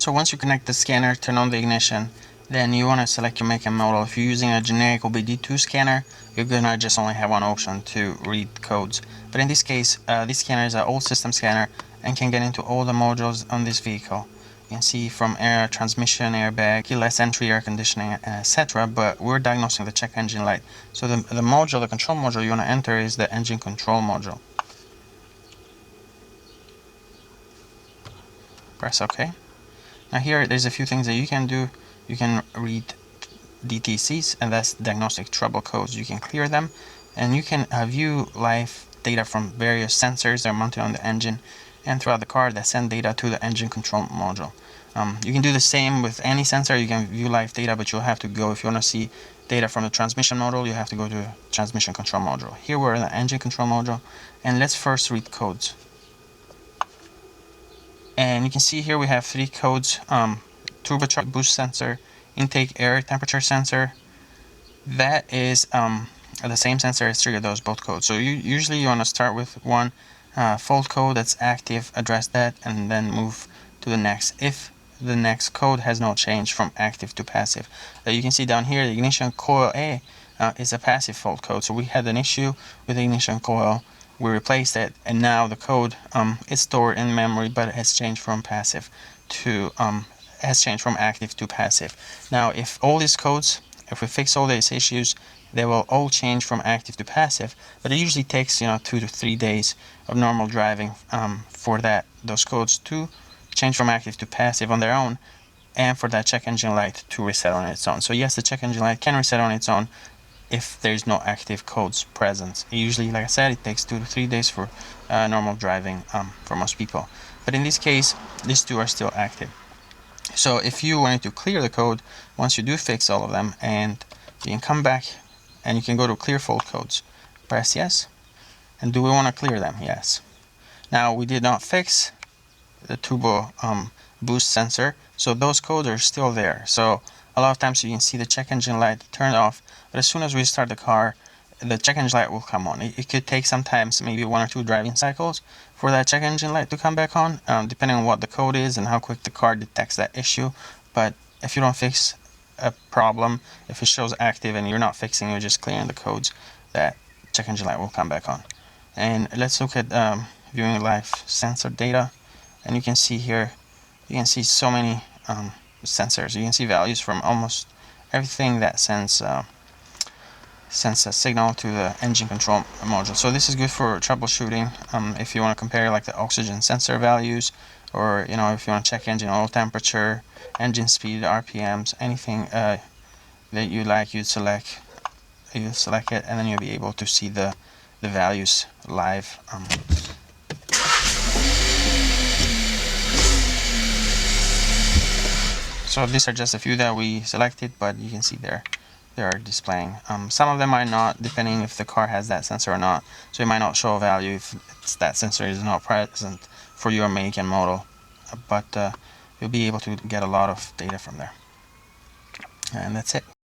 So once you connect the scanner, turn on the ignition, then you want to select your make and model. If you're using a generic OBD2 scanner, you're gonna just only have one option to read codes. But in this case, this scanner is an old system scanner and can get into all the modules on this vehicle. You can see from air, transmission, airbag, keyless entry, air conditioning, etc. But we're diagnosing the check engine light. So the module, the control module you want to enter is the engine control module. Press OK. Now here, there's a few things that you can do. You can read DTCs, and that's diagnostic trouble codes. You can clear them, and you can view live data from various sensors that are mounted on the engine and throughout the car that send data to the engine control module. You can do the same with any sensor. You can view live data, but you'll have to go, if you want to see data from the transmission module, you have to go to transmission control module. Here we're in the engine control module, and let's first read codes. And you can see here we have 3 codes: turbocharger boost sensor, intake air temperature sensor. That is the same sensor as triggered those both codes. So usually you want to start with one fault code that's active, address that, and then move to the next if the next code has not changed from active to passive. You can see down here the ignition coil A is a passive fault code. So we had an issue with the ignition coil. We replaced it, and now the code is stored in memory, but it has changed from passive to active to passive. Now, if all these codes, if we fix all these issues, they will all change from active to passive. But it usually takes 2 to 3 days of normal driving for those codes to change from active to passive on their own, and for that check engine light to reset on its own. So yes, the check engine light can reset on its own if there's no active codes present. Usually, like I said, it takes 2 to 3 days for normal driving for most people. But in this case, these 2 are still active. So if you wanted to clear the code, once you do fix all of them, and you can come back and you can go to clear fault codes. Press yes. And do we want to clear them? Yes. Now, we did not fix the turbo boost sensor, so those codes are still there. So a lot of times you can see the check engine light turned off, but as soon as we start the car, the check engine light will come on. It could take sometimes maybe 1 or 2 driving cycles for that check engine light to come back on, depending on what the code is and how quick the car detects that issue. But if you don't fix a problem, if it shows active and you're not fixing, you're just clearing the codes, that check engine light will come back on. And let's look at viewing live sensor data. And you can see here, you can see so many sensors. You can see values from almost everything that sends a signal to the engine control module. So this is good for troubleshooting if you want to compare like the oxygen sensor values, or if you want to check engine oil temperature, engine speed, RPMs, anything that you like, you select it, and then you'll be able to see the values live. So these are just a few that we selected, but you can see they are displaying. Some of them might not, depending if the car has that sensor or not. So it might not show a value if that sensor is not present for your make and model. But you'll be able to get a lot of data from there. And that's it.